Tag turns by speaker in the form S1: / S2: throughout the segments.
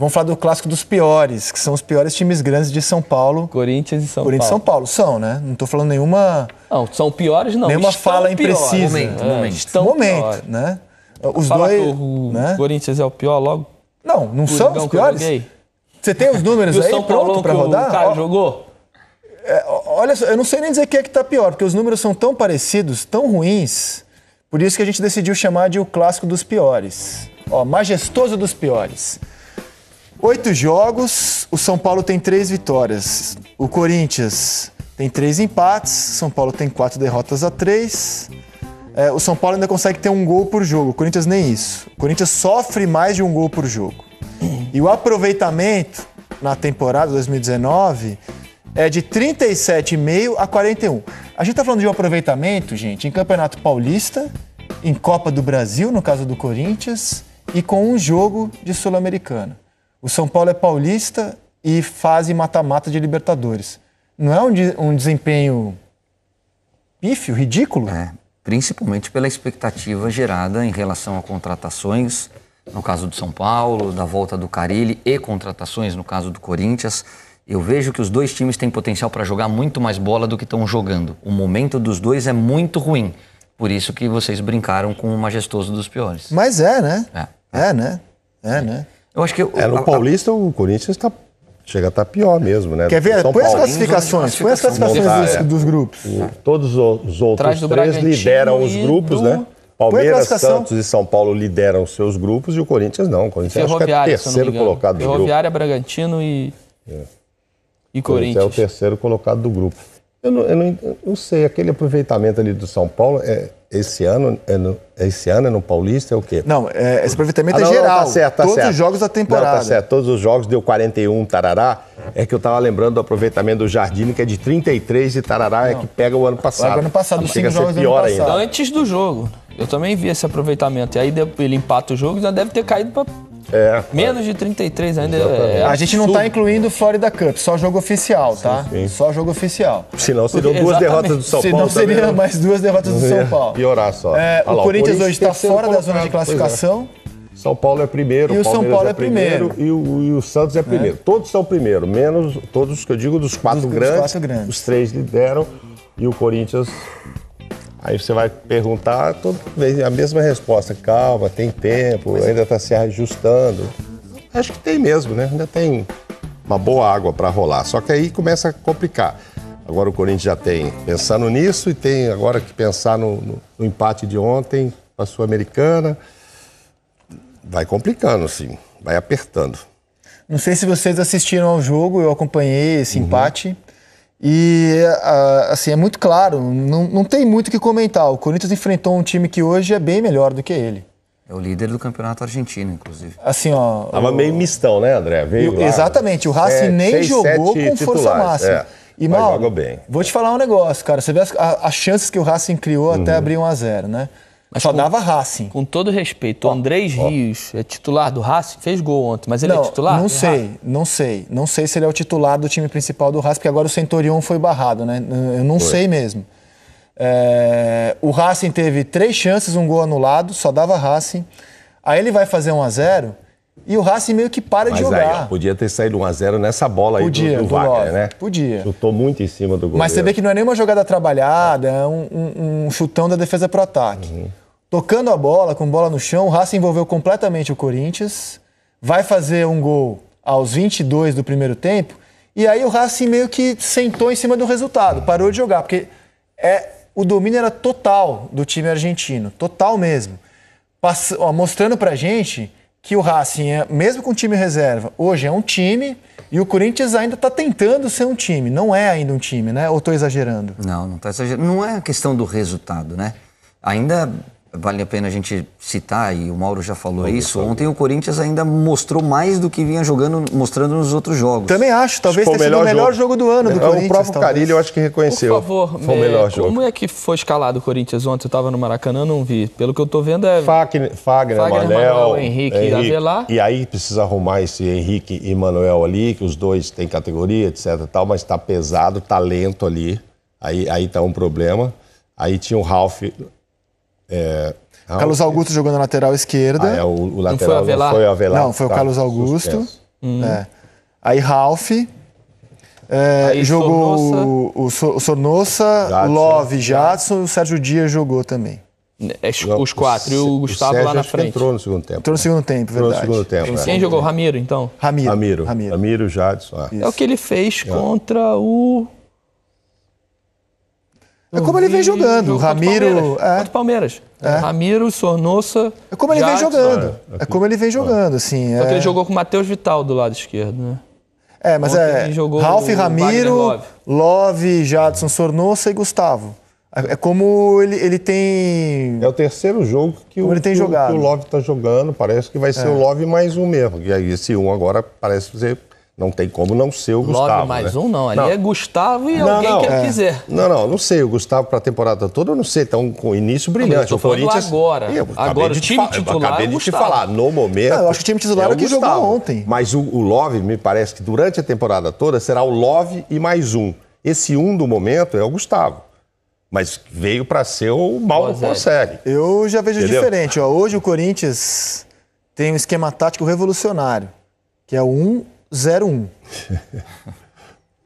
S1: Vamos falar do clássico dos piores, que são os piores times grandes de São Paulo.
S2: Corinthians e São Paulo.
S1: Corinthians e São Paulo, são, né? Não tô falando nenhuma...
S2: Não, são piores não.
S1: Nenhuma fala imprecisa.
S2: Momento,
S1: né? Os
S2: fala
S1: dois...
S2: que o
S1: né?
S2: Corinthians é o pior logo?
S1: Não são os piores? Você tem os números aí
S2: São Paulo
S1: pronto pra rodar?
S2: O cara jogou?
S1: Olha só, eu não sei nem dizer quem é que tá pior, porque os números são tão parecidos, tão ruins, por isso que a gente decidiu chamar de o clássico dos piores. Ó, majestoso dos piores. 8 jogos, o São Paulo tem 3 vitórias. O Corinthians tem 3 empates, São Paulo tem 4 derrotas a 3. O São Paulo ainda consegue ter um gol por jogo, o Corinthians nem isso. O Corinthians sofre mais de um gol por jogo. E o aproveitamento na temporada 2019 é de 37,5 a 41. A gente tá falando de um aproveitamento, gente, em Campeonato Paulista, em Copa do Brasil, no caso do Corinthians, e com um jogo de Sul-Americana. O São Paulo é paulista e fase mata-mata de Libertadores. Não é um desempenho pífio, ridículo?
S3: Principalmente pela expectativa gerada em relação a contratações, no caso do São Paulo, da volta do Carille e contratações no caso do Corinthians. Eu vejo que os dois times têm potencial para jogar muito mais bola do que estão jogando. O momento dos dois é muito ruim. Por isso que vocês brincaram com o majestoso dos piores.
S1: Mas né? né?
S3: Eu acho que
S4: no Paulista o Corinthians chega a estar pior mesmo, né?
S1: Quer ver? Põe as classificações. Põe as classificações dos grupos.
S4: Todos os outros 3 lideram os grupos, né? Palmeiras, Santos e São Paulo lideram os seus grupos e o Corinthians não. O Corinthians acho que é o terceiro colocado do grupo.
S2: Ferroviária, Bragantino e Corinthians.
S4: É o terceiro colocado do grupo. Eu não sei, aquele aproveitamento ali do São Paulo, esse ano é no Paulista, é o quê?
S1: Não, esse aproveitamento é geral.
S4: Tá certo,
S1: todos os jogos da temporada.
S4: Não, tá certo, todos os jogos deu 41 tarará. É que eu tava lembrando do aproveitamento do Jardine, que é de 33 e tarará, é que pega o ano passado.
S1: O ano passado,
S4: chega a ser pior ainda.
S2: Antes do jogo. Eu também vi esse aproveitamento. E aí ele empata o jogo e já deve ter caído para menos de 33 ainda.
S1: A gente não está incluindo o Florida Cup, só jogo oficial, tá?
S4: Sim.
S1: Só jogo oficial.
S4: Senão seriam 2 derrotas do São Paulo.
S1: Senão seria mais 2 derrotas do São Paulo.
S4: Piorar só.
S1: O Corinthians hoje está fora da zona de classificação.
S4: São Paulo é primeiro,
S1: o São Paulo é primeiro.
S4: E o Santos é primeiro. Todos são primeiro, menos todos que eu digo dos 4 grandes. Os 3 lideram e o Corinthians. Aí você vai perguntar, toda vez a mesma resposta. Calma, tem tempo, ainda está se ajustando. Acho que tem mesmo, né? Ainda tem uma boa água para rolar. Só que aí começa a complicar. Agora o Corinthians já tem pensando nisso e tem agora que pensar no empate de ontem com a Sul-Americana. Vai complicando, sim. Vai apertando.
S1: Não sei se vocês assistiram ao jogo, eu acompanhei esse empate. E, assim, é muito claro, não tem muito o que comentar. O Corinthians enfrentou um time que hoje é bem melhor do que ele.
S3: É o líder do campeonato argentino, inclusive.
S1: Assim, ó...
S4: Tava meio mistão, né, André?
S1: Exatamente, o Racing nem jogou com força máxima. E, Mauro,
S4: jogou bem.
S1: Vou te falar um negócio, cara. Você vê as chances que o Racing criou até abrir 1-0, né? Mas só dava Racing.
S2: Com todo respeito, o Andrés Rios é titular do Racing? Fez gol ontem, mas ele é titular?
S1: Não sei se ele é o titular do time principal do Racing, porque agora o Centurion foi barrado, né? Eu não sei mesmo. O Racing teve 3 chances, um gol anulado, só dava Racing. Aí ele vai fazer 1-0 e o Racing meio que para de jogar.
S4: Aí, podia ter saído 1-0 nessa bola aí do Wagner, né?
S1: Podia.
S4: Chutou muito em cima do goleiro.
S1: Mas você vê que não é nenhuma jogada trabalhada, é um chutão da defesa pro ataque. Tocando a bola, com bola no chão, o Racing envolveu completamente o Corinthians, vai fazer um gol aos 22 do primeiro tempo, e aí o Racing meio que sentou em cima do resultado, parou de jogar, porque o domínio era total do time argentino, total mesmo. Mostrando pra gente que o Racing, mesmo com time reserva, hoje é um time, e o Corinthians ainda tá tentando ser um time, não é ainda um time, né? Ou tô exagerando?
S3: Não tá exagerando. Não é a questão do resultado, né? Ainda... Vale a pena a gente citar, e o Mauro já falou isso, ontem o Corinthians ainda mostrou mais do que vinha mostrando nos outros jogos.
S1: Também acho, talvez tenha sido o melhor jogo do ano do Corinthians.
S4: O próprio Carille eu acho que reconheceu.
S2: Por favor,
S4: foi o melhor jogo.
S2: Como é que foi escalado o Corinthians ontem? Eu estava no Maracanã, não vi. Pelo que eu tô vendo
S4: Fagner, Manuel,
S2: Henrique e Avelar.
S4: E aí precisa arrumar esse Henrique e Manuel ali, que os dois têm categoria, etc. Tal, mas está pesado, tá lento ali. Aí tá um problema. Aí tinha o Ralf...
S1: Carlos Augusto jogando na lateral esquerda.
S4: O lateral
S2: não foi o Avelar?
S1: Não, foi o Carlos Augusto.
S4: Suspenso.
S1: Aí Ralf,
S2: Aí
S1: jogou o Sornosa, o Love, Jadson, o Sérgio Dias jogou também.
S2: Os 4 e o Gustavo lá na frente.
S4: Entrou no segundo tempo.
S1: Entrou no segundo tempo, verdade.
S4: Entrou no segundo tempo,
S2: Quem jogou? Ramiro, então?
S4: Ramiro, Jadson.
S2: É o que ele fez contra o...
S1: É como ele vem jogando. O Ramiro...
S2: Contra o Palmeiras. Ramiro, Sornosa...
S1: É como ele vem jogando. É como ele vem jogando, assim.
S2: Só que ele jogou com o Matheus Vital do lado esquerdo, né?
S1: Mas Ralf, Ramiro, Love, Jadson, Sornosa e Gustavo. É como ele tem...
S4: É o terceiro jogo que o Love está jogando. Parece que vai ser o Love mais um mesmo. E aí esse um agora parece ser... Não tem como não ser o Gustavo.
S2: Love mais um, não. Ali é Gustavo e alguém que ele quiser.
S4: Não sei. O Gustavo para a temporada toda, eu não sei. Está com início brilhante.
S2: O Corinthians... Agora o time titular
S4: acabei de te falar. No momento...
S1: eu acho que o time titular é o que jogou ontem.
S4: Mas o Love, me parece que durante a temporada toda, será o Love e mais um. Esse um do momento é o Gustavo. Mas veio para ser o mal não consegue.
S1: Eu já vejo diferente. Hoje o Corinthians tem um esquema tático revolucionário, que é o 1-0-1.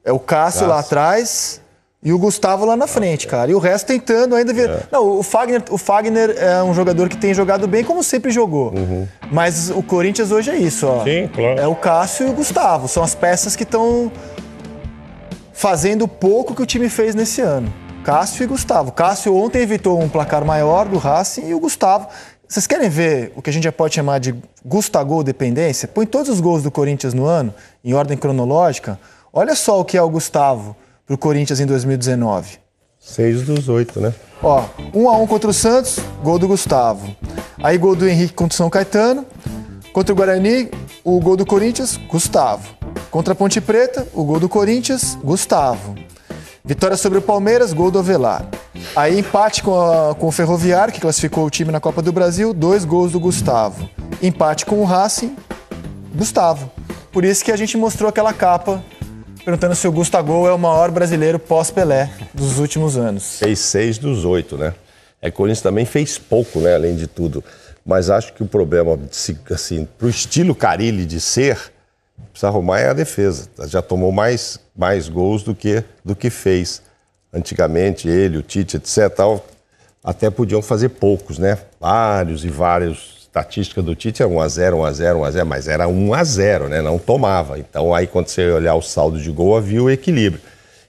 S1: É o Cássio lá atrás e o Gustavo lá na frente, cara. E o resto tentando ainda ver... Não, o Fagner é um jogador que tem jogado bem, como sempre jogou. Mas o Corinthians hoje é isso, ó.
S4: Sim, claro.
S1: É o Cássio e o Gustavo. São as peças que estão fazendo pouco que o time fez nesse ano. Cássio e Gustavo. Cássio ontem evitou um placar maior do Racing e o Gustavo... Vocês querem ver o que a gente já pode chamar de Gustagol dependência? Põe todos os gols do Corinthians no ano, em ordem cronológica. Olha só o que é o Gustavo pro Corinthians em 2019.
S4: 6 dos 8, né?
S1: 1-1 contra o Santos, gol do Gustavo. Aí gol do Henrique contra o São Caetano. Contra o Guarani, o gol do Corinthians, Gustavo. Contra a Ponte Preta, o gol do Corinthians, Gustavo. Vitória sobre o Palmeiras, gol do Avelar. Aí empate com o Ferroviário, que classificou o time na Copa do Brasil, 2 gols do Gustavo. Empate com o Racing, Gustavo. Por isso que a gente mostrou aquela capa perguntando se o Gustagol é o maior brasileiro pós-Pelé dos últimos anos.
S4: Fez 6 dos 8, né? O Corinthians também fez pouco, né? Além de tudo. Mas acho que o problema, assim, pro estilo Carille de ser, precisa arrumar é a defesa. Já tomou mais gols do que fez. Antigamente, ele, o Tite, etc. Até podiam fazer poucos, né? Vários. Estatística do Tite é 1-0, 1-0, 1-0, mas era 1-0, né? Não tomava. Então, aí quando você olhar o saldo de gol, havia o equilíbrio.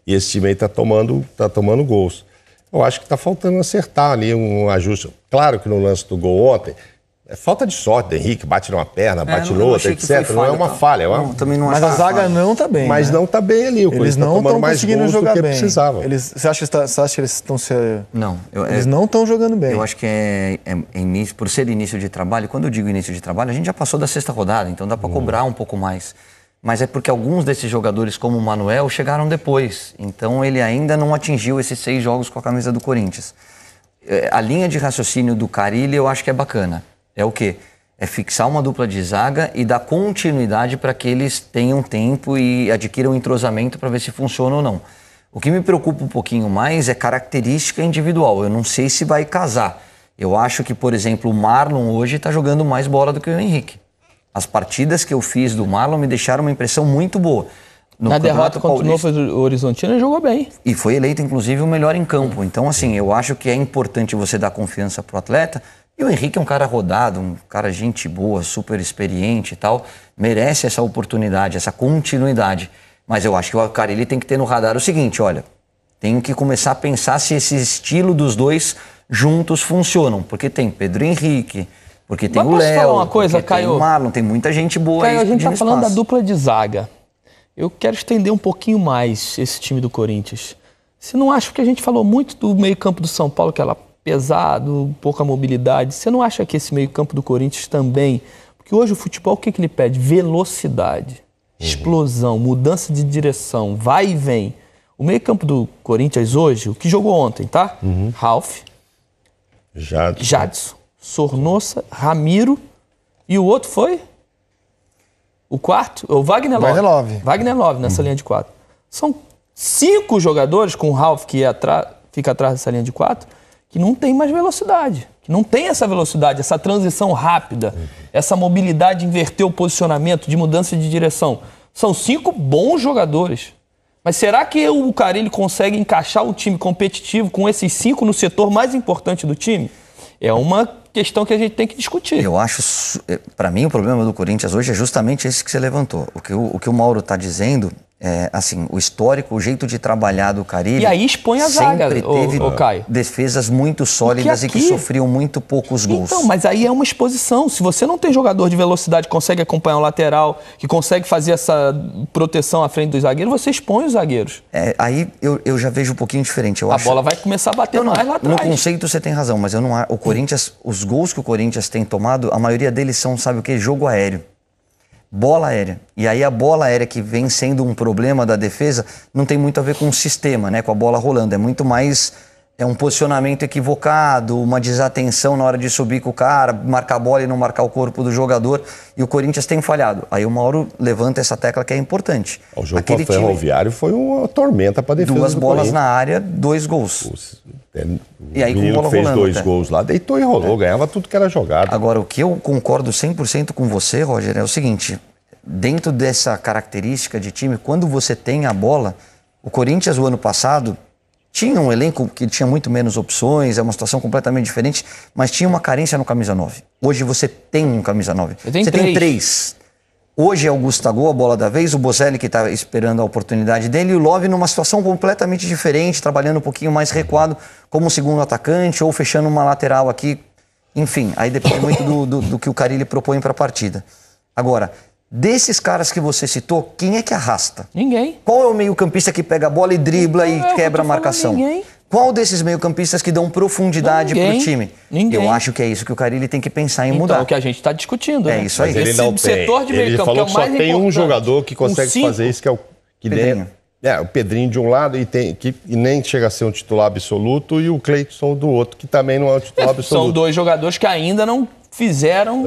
S4: E esse time aí tá tomando gols. Eu acho que tá faltando acertar ali um ajuste. Claro que no lance do gol ontem, é falta de sorte do Henrique, bate numa perna, bate noutra, etc. Não é uma falha.
S1: Mas a zaga não tá bem.
S4: Mas não tá bem ali.
S1: Eles não estão conseguindo jogar bem.
S4: Precisavam.
S1: Você acha que eles estão se...
S3: Não.
S1: Eles não estão jogando bem.
S3: Eu acho que por ser início de trabalho, quando eu digo início de trabalho, a gente já passou da 6ª rodada, então dá para cobrar um pouco mais. Mas é porque alguns desses jogadores, como o Manuel, chegaram depois. Então ele ainda não atingiu esses 6 jogos com a camisa do Corinthians. A linha de raciocínio do Carille eu acho que é bacana. É o quê? É fixar uma dupla de zaga e dar continuidade para que eles tenham tempo e adquiram entrosamento para ver se funciona ou não. O que me preocupa um pouquinho mais é característica individual. Eu não sei se vai casar. Eu acho que, por exemplo, o Marlon hoje está jogando mais bola do que o Henrique. As partidas que eu fiz do Marlon me deixaram uma impressão muito boa.
S2: Na derrota contra o Novo Horizontino, ele jogou bem.
S3: E foi eleito, inclusive, o melhor em campo. Então, assim, eu acho que é importante você dar confiança pro atleta. E o Henrique é um cara rodado, um cara gente boa, super experiente e tal. Merece essa oportunidade, essa continuidade. Mas eu acho que o Carille tem que ter no radar o seguinte, olha, tenho que começar a pensar se esse estilo dos dois juntos funcionam. Porque tem Pedro Henrique, porque tem o Léo,
S2: falar uma coisa, Caio?
S3: Tem o Marlon, tem muita gente boa
S2: Caio,
S3: aí.
S2: A gente tá falando da dupla de zaga. Eu quero estender um pouquinho mais esse time do Corinthians. Você não acha que a gente falou muito do meio-campo do São Paulo, que ela pesado, pouca mobilidade? Você não acha que esse meio-campo do Corinthians também... Porque hoje o futebol, o que ele pede? Velocidade, explosão, mudança de direção, vai e vem. O meio-campo do Corinthians hoje, o que jogou ontem, tá? Ralf, Jadson, Sornosa, Ramiro e o outro foi? O quarto? O Wagner Love. Wagner Love nessa linha de 4. São 5 jogadores com o Ralf que fica atrás dessa linha de 4 que não tem mais velocidade. que não tem essa velocidade, essa transição rápida, essa mobilidade de inverter o posicionamento, de mudança de direção. São 5 bons jogadores. Mas será que o Carille consegue encaixar o time competitivo com esses 5 no setor mais importante do time? É uma questão que a gente tem que discutir.
S3: Eu acho, para mim, o problema do Corinthians hoje é justamente esse que você levantou. O que o Mauro está dizendo é, assim, o histórico, o jeito de trabalhar do Carille...
S2: E aí expõe a zaga,
S3: sempre teve
S2: Caio.
S3: defesas muito sólidas e que sofriam muito poucos gols.
S2: Então, mas aí é uma exposição. Se você não tem jogador de velocidade que consegue acompanhar o lateral, que consegue fazer essa proteção à frente dos zagueiros, você expõe os zagueiros.
S3: Aí eu já vejo um pouquinho diferente.
S2: A bola vai começar a bater mais lá atrás.
S3: No conceito você tem razão, mas eu não, o Corinthians, os gols que o Corinthians tem tomado, a maioria deles são, sabe o quê? Jogo aéreo. Bola aérea. E aí a bola aérea que vem sendo um problema da defesa não tem muito a ver com o sistema, né? Com a bola rolando. É muito mais um posicionamento equivocado, uma desatenção na hora de subir com o cara, marcar a bola e não marcar o corpo do jogador. E o Corinthians tem falhado. Aí o Mauro levanta essa tecla que é importante.
S4: O jogo com o Ferroviário foi uma tormenta para a defesa.
S3: 2 bolas na área, 2 gols.
S4: E aí, o menino fez 2 gols lá, deitou e rolou, ganhava tudo que era jogado.
S3: Agora, o que eu concordo 100% com você, Roger, é o seguinte: dentro dessa característica de time, quando você tem a bola, o Corinthians, o ano passado, tinha um elenco que tinha muito menos opções, é uma situação completamente diferente, mas tinha uma carência no camisa 9. Hoje você tem um camisa 9. Você tem 3. Hoje é o Gustavo, a bola da vez, o Bozelli que está esperando a oportunidade dele, e o Love numa situação completamente diferente, trabalhando um pouquinho mais recuado como segundo atacante ou fechando uma lateral aqui. Enfim, aí depende muito do que o Carille propõe para a partida. Agora, desses caras que você citou, quem é que arrasta?
S2: Ninguém.
S3: Qual é o meio-campista que pega a bola e dribla e quebra a marcação?
S2: Ninguém.
S3: Qual desses meio-campistas que dão profundidade para o time?
S2: Ninguém.
S3: Eu acho que é isso que o Carille tem que pensar em mudar.
S2: Então, é o que a gente está discutindo.
S3: É isso aí.
S4: Mas ele não tem.
S2: Setor de meio-campo,
S4: ele falou que só tem um jogador que consegue fazer isso, que é o
S3: Pedrinho.
S4: O Pedrinho de um lado e nem chega a ser um titular absoluto, e o Cleison do outro, que também não é um titular absoluto.
S2: São 2 jogadores que ainda não fizeram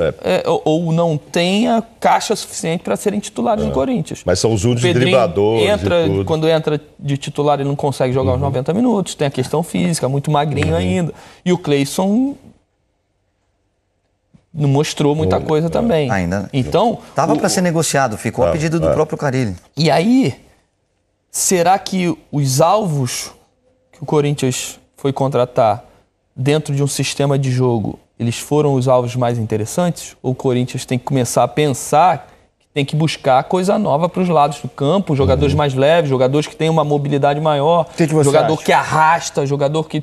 S2: ou não têm a caixa suficiente para serem titulares no Corinthians.
S4: Mas são os únicos dribladores.
S2: Quando entra de titular, ele não consegue jogar os 90 minutos. Tem a questão física, muito magrinho ainda. E o Cleison não mostrou muita coisa também.
S3: Ainda, né?
S2: Então,
S3: estava para ser negociado, ficou a pedido do próprio Carille.
S2: E aí, será que os alvos que o Corinthians foi contratar dentro de um sistema de jogo, eles foram os alvos mais interessantes? Ou o Corinthians tem que começar a pensar que tem que buscar coisa nova para os lados do campo, jogadores mais leves, jogadores que têm uma mobilidade maior, jogador que arrasta, jogador que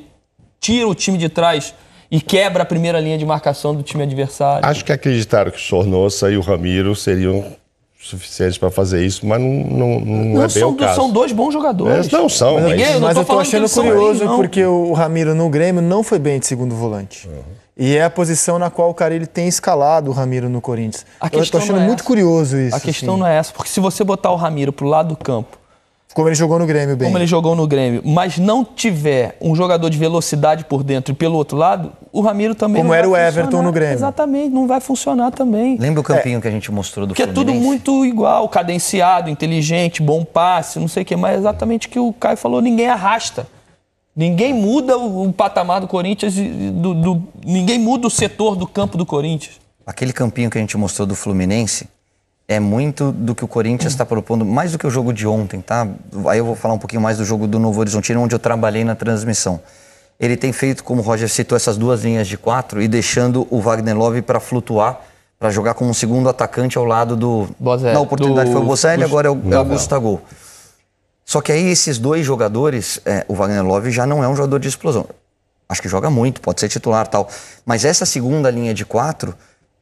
S2: tira o time de trás e quebra a primeira linha de marcação do time adversário?
S4: Acho que acreditaram que o Sornosa e o Ramiro seriam suficientes para fazer isso, mas não é bem o caso.
S2: São 2 bons jogadores.
S4: Não são.
S1: Mas eu tô achando curioso porque o Ramiro no Grêmio não foi bem de segundo volante. E é a posição na qual o Carille tem escalado o Ramiro no Corinthians. Eu tô achando muito curioso isso.
S2: A questão não é essa, porque se você botar o Ramiro pro lado do campo,
S1: como ele jogou no Grêmio bem.
S2: Como ele jogou no Grêmio, mas não tiver um jogador de velocidade por dentro e pelo outro lado, o Ramiro também
S1: não vai funcionar. Como era o Everton no Grêmio.
S2: Exatamente, não vai funcionar também.
S3: Lembra o campinho que a gente mostrou do Fluminense?
S2: Porque é tudo muito igual, cadenciado, inteligente, bom passe, não sei o que, mas é exatamente o que o Caio falou, ninguém arrasta. Ninguém muda o patamar do Corinthians, ninguém muda o setor do campo do Corinthians.
S3: Aquele campinho que a gente mostrou do Fluminense é muito do que o Corinthians está propondo, mais do que o jogo de ontem, tá? Aí eu vou falar um pouquinho mais do jogo do Novo Horizontino, onde eu trabalhei na transmissão. Ele tem feito, como o Roger citou, essas 2 linhas de 4 e deixando o Wagner Love para flutuar, para jogar como um segundo atacante ao lado do...
S2: Bozelli.
S3: Na oportunidade foi o Bozelli, agora é o Gustavo. Só que aí esses 2 jogadores, o Wagner Love já não é um jogador de explosão. Acho que joga muito, pode ser titular e tal. Mas essa segunda linha de 4...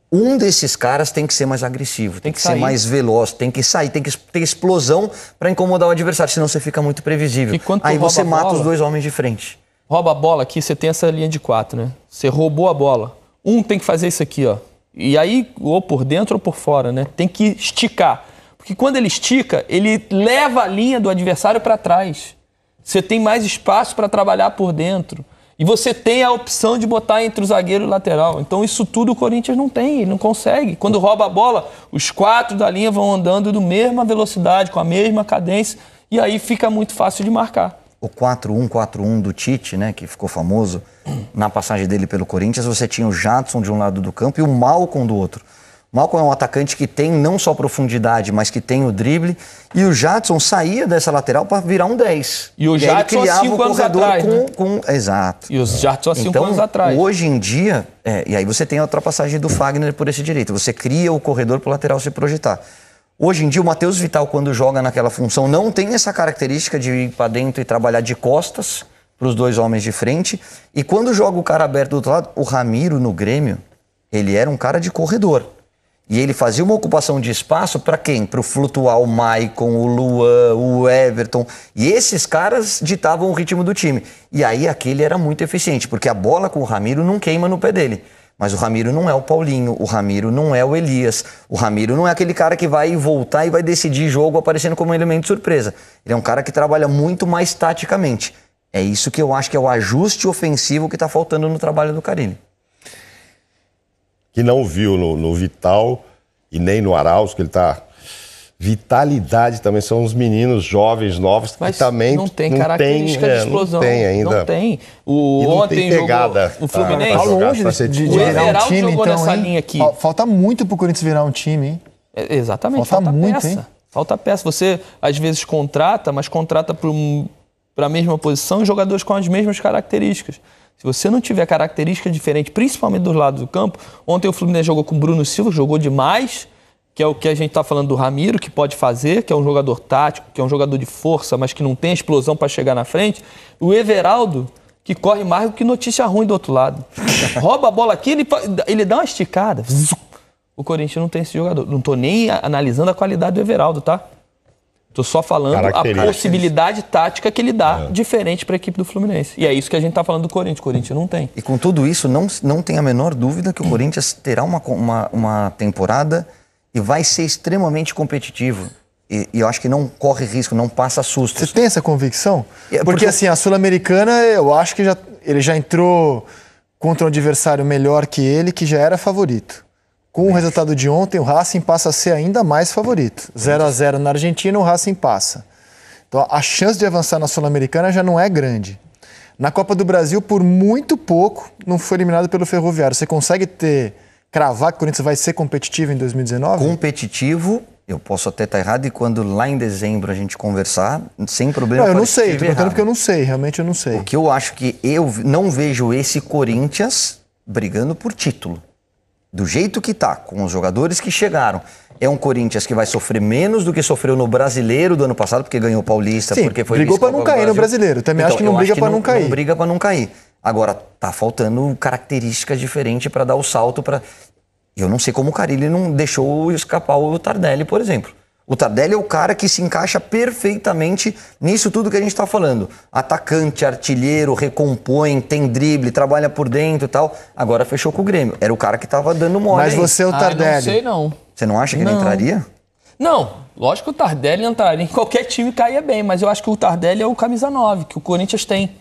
S3: um desses caras tem que ser mais agressivo, tem que ser mais veloz, tem que sair, tem que ter explosão para incomodar o adversário, senão você fica muito previsível. Aí você mata os 2 homens de frente.
S2: Rouba a bola aqui, você tem essa linha de 4, né? Você roubou a bola. Um tem que fazer isso aqui, ó. E aí, ou por dentro ou por fora, né? Tem que esticar. Porque quando ele estica, ele leva a linha do adversário para trás. Você tem mais espaço para trabalhar por dentro. E você tem a opção de botar entre o zagueiro e o lateral. Então isso tudo o Corinthians não tem, ele não consegue. Quando rouba a bola, os 4 da linha vão andando na mesma velocidade, com a mesma cadência, e aí fica muito fácil de marcar.
S3: o 4-1, 4-1 do Tite, né, que ficou famoso na passagem dele pelo Corinthians, você tinha o Jadson de um lado do campo e o Malcom do outro. O Malcom é um atacante que tem não só profundidade, mas que tem o drible. E o Jadson saía dessa lateral para virar um 10.
S2: E o Jadson há 5 anos atrás, né?
S3: Exato.
S2: E o Jadson há 5 anos atrás.
S3: Hoje em dia, e aí você tem a ultrapassagem do Fagner por esse direito. Você cria o corredor para o lateral se projetar. Hoje em dia, o Matheus Vital, quando joga naquela função, não tem essa característica de ir para dentro e trabalhar de costas para os 2 homens de frente. E quando joga o cara aberto do outro lado, o Ramiro no Grêmio, ele era um cara de corredor. E ele fazia uma ocupação de espaço para quem? Para o flutuar o Maicon, o Luan, o Everton. E esses caras ditavam o ritmo do time. E aí aquele era muito eficiente, porque a bola com o Ramiro não queima no pé dele. Mas o Ramiro não é o Paulinho, o Ramiro não é o Elias, o Ramiro não é aquele cara que vai voltar e vai decidir jogo aparecendo como um elemento de surpresa. Ele é um cara que trabalha muito mais taticamente. É isso que eu acho que é o ajuste ofensivo que está faltando no trabalho do Carille.
S4: Que não viu no Vital e nem no Arauz, que ele está... Vitalidade também, são os meninos jovens, novos,
S2: mas
S4: que também...
S2: não tem característica de explosão.
S4: Não tem ainda.
S2: Não tem.
S4: Ontem pegada,
S2: jogou o Fluminense.
S1: Tá longe de virar um time,
S2: jogou
S1: então,
S2: nessa linha aqui.
S1: Falta muito pro Corinthians virar um time, hein?
S2: Exatamente,
S1: falta muito,
S2: peça.
S1: Hein?
S2: Falta peça. Você, às vezes, contrata, mas contrata para a mesma posição e jogadores com as mesmas características. Se você não tiver característica diferente, principalmente dos lados do campo, ontem o Fluminense jogou com o Bruno Silva, jogou demais, que é o que a gente está falando do Ramiro, que pode fazer, que é um jogador tático, que é um jogador de força, mas que não tem explosão para chegar na frente. O Everaldo, que corre mais do que notícia ruim do outro lado. Rouba a bola aqui, ele dá uma esticada. O Corinthians não tem esse jogador. Não estou nem analisando a qualidade do Everaldo, tá? Estou só falando a possibilidade tática que ele dá diferente para a equipe do Fluminense. E é isso que a gente está falando do Corinthians. O Corinthians não tem.
S3: E com tudo isso, não tem a menor dúvida que o Corinthians terá uma temporada e vai ser extremamente competitivo. E eu acho que não corre risco, não passa sustos.
S1: Você tem essa convicção? Porque assim, a Sul-Americana, eu acho que ele já entrou contra um adversário melhor que ele, que já era favorito. Com o resultado de ontem, o Racing passa a ser ainda mais favorito. 0-0 na Argentina, o Racing passa. Então, a chance de avançar na Sul-Americana já não é grande. Na Copa do Brasil, por muito pouco, não foi eliminado pelo Ferroviário. Você consegue cravar que o Corinthians vai ser competitivo em 2019?
S3: Competitivo, eu posso até estar errado, e quando lá em dezembro a gente conversar, sem problema...
S1: Não, eu não sei, estou perguntando porque eu não sei, realmente eu não sei.
S3: O que eu acho que eu não vejo esse Corinthians brigando por título. Do jeito que tá, com os jogadores que chegaram, é um Corinthians que vai sofrer menos do que sofreu no Brasileiro do ano passado, porque ganhou o Paulista,
S1: sim,
S3: porque foi
S1: brigou para não cair no Brasileiro. Também então, acho que não briga para não cair.
S3: Não briga para não cair. Agora, tá faltando características diferentes para dar o salto para... Eu não sei como o Carille não deixou escapar o Tardelli, por exemplo. O Tardelli é o cara que se encaixa perfeitamente nisso tudo que a gente está falando. Atacante, artilheiro, recompõe, tem drible, trabalha por dentro e tal. Agora fechou com o Grêmio. Era o cara que estava dando mole.
S1: Mas você é o Tardelli.
S2: Não sei, não.
S3: Você não acha que ele entraria?
S2: Não. Lógico que o Tardelli entraria. Em qualquer time caía bem, mas eu acho que o Tardelli é o camisa 9, que o Corinthians tem.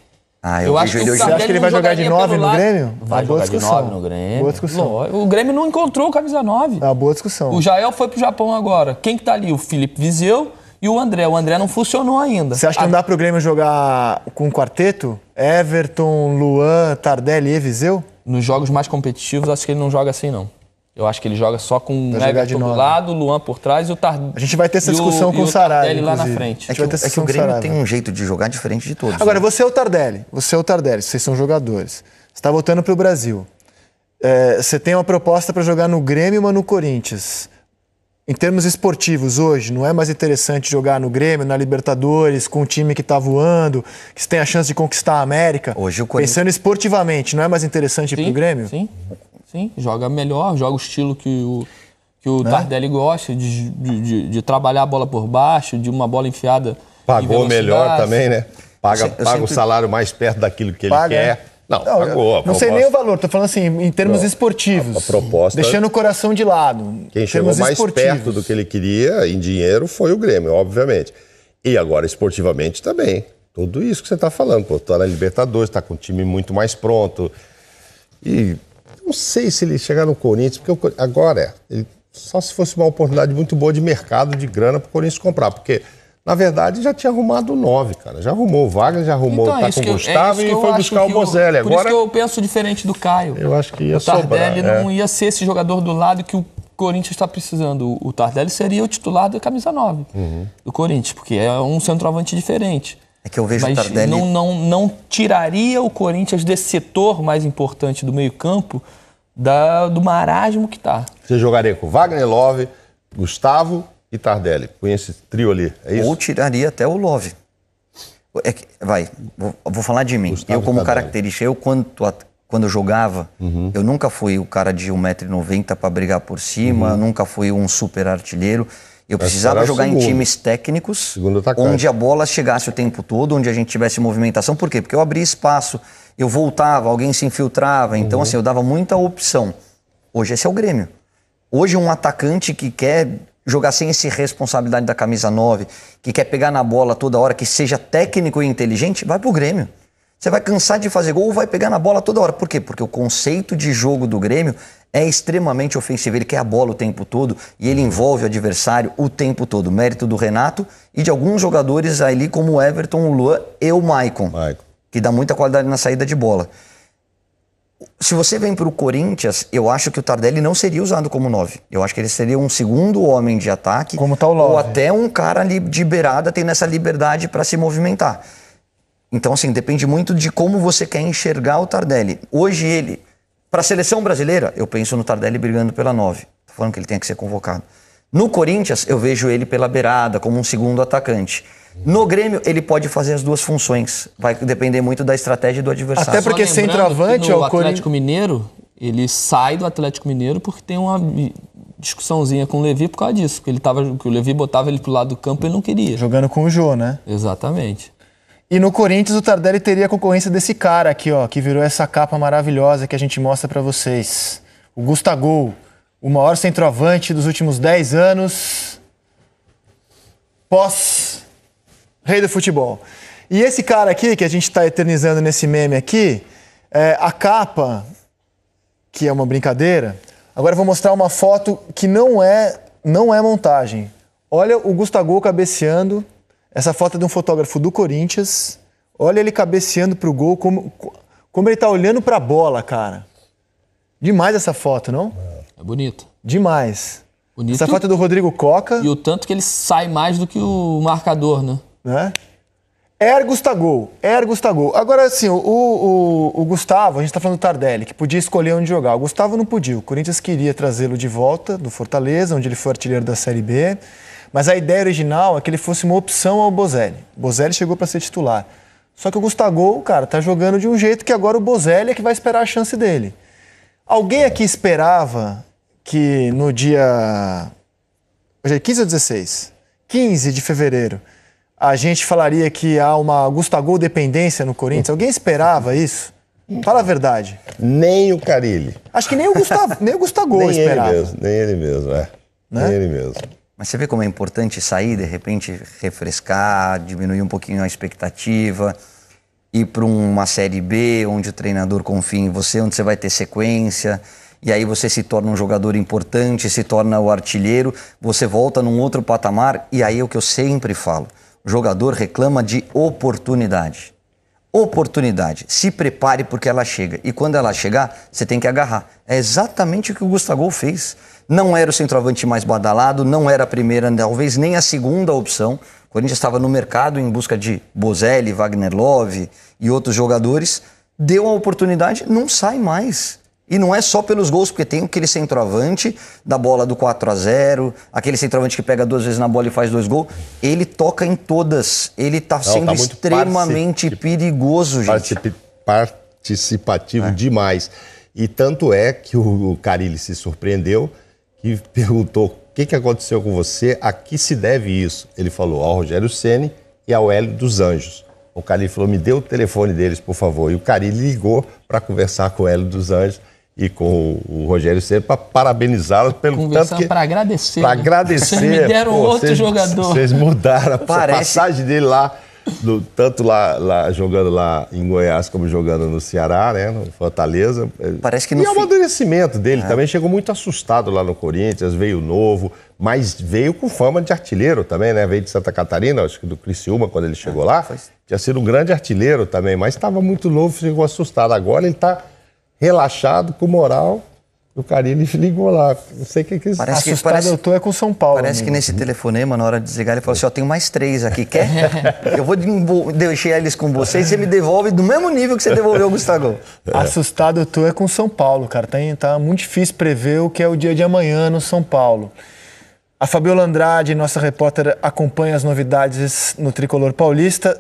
S3: Eu
S2: acho que
S1: você acha que ele vai jogar de 9 no Grêmio?
S2: Vai jogar de 9 no Grêmio.
S1: Boa discussão.
S2: O Grêmio não encontrou o camisa 9.
S1: Boa discussão.
S2: O Jael foi pro Japão agora. Quem que tá ali? O Felipe Viseu e o André. O André não funcionou ainda.
S1: Você acha que não dá pro Grêmio jogar com um quarteto? Everton, Luan, Tardelli e Viseu?
S2: Nos jogos mais competitivos, acho que ele não joga assim, não. Eu acho que ele joga só com o Everton do lado, o Luan por trás e o Tardelli.
S1: A gente vai ter essa discussão com o Saraiva,
S2: lá na frente.
S3: É que o Grêmio tem um jeito de jogar diferente de todos.
S1: Agora, você é o Tardelli. Vocês são jogadores. Você está voltando para o Brasil. Você tem uma proposta para jogar no Grêmio, mas no Corinthians. Em termos esportivos, hoje, não é mais interessante jogar no Grêmio, na Libertadores, com um time que está voando, que você tem a chance de conquistar a América?
S3: Hoje, o Corinthians...
S1: Pensando esportivamente, não é mais interessante ir para o Grêmio?
S2: Sim, joga melhor, joga o estilo que o Tardelli gosta, de trabalhar a bola por baixo, de uma bola enfiada.
S4: Pagou melhor também, né? Paga o salário mais perto daquilo que ele quer. Não, pagou.
S1: Não sei nem o valor, tô falando assim, em termos esportivos.
S4: A proposta...
S1: Deixando o coração de lado.
S4: Quem chegou mais perto do que ele queria em dinheiro foi o Grêmio, obviamente. E agora, esportivamente, também. Tudo isso que você está falando. Pô, tá na Libertadores, tá com o time muito mais pronto. E... não sei se ele chegar no Corinthians, porque agora só se fosse uma oportunidade muito boa de mercado, de grana para o Corinthians comprar, porque Na verdade, já tinha arrumado o 9, cara. Já arrumou o Wagner, já arrumou
S2: então,
S4: com o Gustavo e foi buscar o Bozelli.
S2: Por isso que eu penso diferente do Caio.
S4: Eu acho que ia sobrar.
S2: O Tardelli não ia ser esse jogador do lado que o Corinthians está precisando. O Tardelli seria o titular da camisa 9 do Corinthians, porque é um centroavante diferente.
S3: É que eu vejo o Tardelli...
S2: não tiraria o Corinthians desse setor mais importante do meio-campo do marasmo que está.
S4: Você jogaria com Wagner, Love, Gustavo e Tardelli, com esse trio ali, é isso?
S3: Ou tiraria até o Love. Vou falar de mim. Gustavo, eu como característica, quando eu jogava, eu nunca fui o cara de 1,90 m para brigar por cima, nunca fui um super artilheiro. Eu precisava jogar em times técnicos, onde a bola chegasse o tempo todo, onde a gente tivesse movimentação. Por quê? Porque eu abria espaço, eu voltava, alguém se infiltrava. Então, assim, eu dava muita opção. Hoje esse é o Grêmio. Hoje um atacante que quer jogar sem essa responsabilidade da camisa 9, que quer pegar na bola toda hora, que seja técnico e inteligente, vai pro Grêmio. Você vai cansar de fazer gol ou vai pegar na bola toda hora. Por quê? Porque o conceito de jogo do Grêmio é extremamente ofensivo. Ele quer a bola o tempo todo e ele envolve o adversário o tempo todo. Mérito do Renato e de alguns jogadores ali como o Everton, o Luan e o Maicon, que dá muita qualidade na saída de bola. Se você vem para o Corinthians, eu acho que o Tardelli não seria usado como 9. Eu acho que ele seria um segundo homem de ataque.
S1: Como tá o Love.
S3: Ou até um cara ali de beirada tendo essa liberdade para se movimentar. Então, assim, depende muito de como você quer enxergar o Tardelli. Hoje ele, para a seleção brasileira, eu penso no Tardelli brigando pela 9. Tô falando que ele tem que ser convocado. No Corinthians, eu vejo ele pela beirada, como um segundo atacante. No Grêmio, ele pode fazer as duas funções. Vai depender muito da estratégia do adversário.
S1: Até porque centroavante...
S2: O Atlético Mineiro, ele sai do Atlético Mineiro porque tem uma discussãozinha com o Levi por causa disso. Que o Levi botava ele pro lado do campo e ele não queria.
S1: Jogando com o Jô, né?
S2: Exatamente.
S1: E no Corinthians, o Tardelli teria a concorrência desse cara aqui, ó, que virou essa capa maravilhosa que a gente mostra pra vocês. O Gustavo, o maior centroavante dos últimos 10 anos, pós-rei do futebol. E esse cara aqui, que a gente tá eternizando nesse meme aqui, a capa, que é uma brincadeira. Agora eu vou mostrar uma foto que não é montagem. Olha o Gustavo cabeceando. Essa foto é de um fotógrafo do Corinthians. Olha ele cabeceando pro gol, como ele tá olhando pra bola, cara. Demais essa foto, não?
S2: É bonito.
S1: Demais.
S2: Bonito.
S1: Essa foto é do Rodrigo Coca.
S2: E o tanto que ele sai mais do que o marcador, né?
S1: Gustavo. Agora, assim, o Gustavo, a gente tá falando do Tardelli, que podia escolher onde jogar. O Gustavo não podia. O Corinthians queria trazê-lo de volta do Fortaleza, onde ele foi artilheiro da Série B. Mas a ideia original é que ele fosse uma opção ao Bozelli. O Bozelli chegou para ser titular. Só que o Gustavo, cara, tá jogando de um jeito que agora o Bozelli é que vai esperar a chance dele. Alguém aqui esperava que no dia... Hoje é 15 ou 16? 15 de fevereiro. A gente falaria que há uma Gustavo dependência no Corinthians. Alguém esperava isso? Fala a verdade.
S4: Nem o Carille.
S1: Acho que nem o Gustavo esperava.
S4: Nem ele mesmo. Né? Nem ele mesmo.
S3: Mas você vê como é importante sair, de repente refrescar, diminuir um pouquinho a expectativa, ir para uma Série B, onde o treinador confia em você, onde você vai ter sequência, e aí você se torna um jogador importante, se torna o artilheiro, você volta num outro patamar, e aí é o que eu sempre falo, o jogador reclama de oportunidade. Oportunidade, se prepare porque ela chega, e quando ela chegar, você tem que agarrar. É exatamente o que o Gustavo fez. Não era o centroavante mais badalado, não era a primeira, talvez nem a segunda opção. O Corinthians estava no mercado em busca de Bozelli, Wagner Love e outros jogadores. Deu a oportunidade, não sai mais. E não é só pelos gols, porque tem aquele centroavante da bola do 4-0, aquele centroavante que pega 2 vezes na bola e faz 2 gols. Ele toca em todas. Ele está sendo extremamente perigoso, gente.
S4: Participativo demais. E tanto é que o Carille se surpreendeu, que perguntou o que aconteceu com você, a que se deve isso? Ele falou ao Rogério Ceni e ao Hélio dos Anjos. O Carille falou, me dê o telefone deles, por favor. E o Carille ligou para conversar com o Hélio dos Anjos e com o Rogério Ceni para parabenizá-los pelo tanto que...
S2: para agradecer.
S4: Para agradecer.
S2: Vocês me deram outro jogador.
S4: Vocês mudaram a passagem dele lá tanto lá jogando lá em Goiás como jogando no Ceará, né? No Fortaleza.
S3: Parece que no
S4: e o amadurecimento dele também chegou muito assustado lá no Corinthians, veio novo, mas veio com fama de artilheiro também, né? Veio de Santa Catarina, acho que do Criciúma, quando ele chegou lá. Tinha sido um grande artilheiro também, mas estava muito novo, ficou assustado. Agora ele está relaxado, com moral. O Carille ligou lá, não sei o que isso.
S1: Assustado eu tô é com o São Paulo.
S3: Parece que nesse telefonema, na hora de desligar, ele falou assim, tenho mais 3 aqui, quer? Eu vou deixar eles com vocês e você me devolve do mesmo nível que você devolveu o Gustavo.
S1: Assustado eu tô é com o São Paulo, cara. Tá muito difícil prever o que é o dia de amanhã no São Paulo. A Fabiola Andrade, nossa repórter, acompanha as novidades no Tricolor Paulista.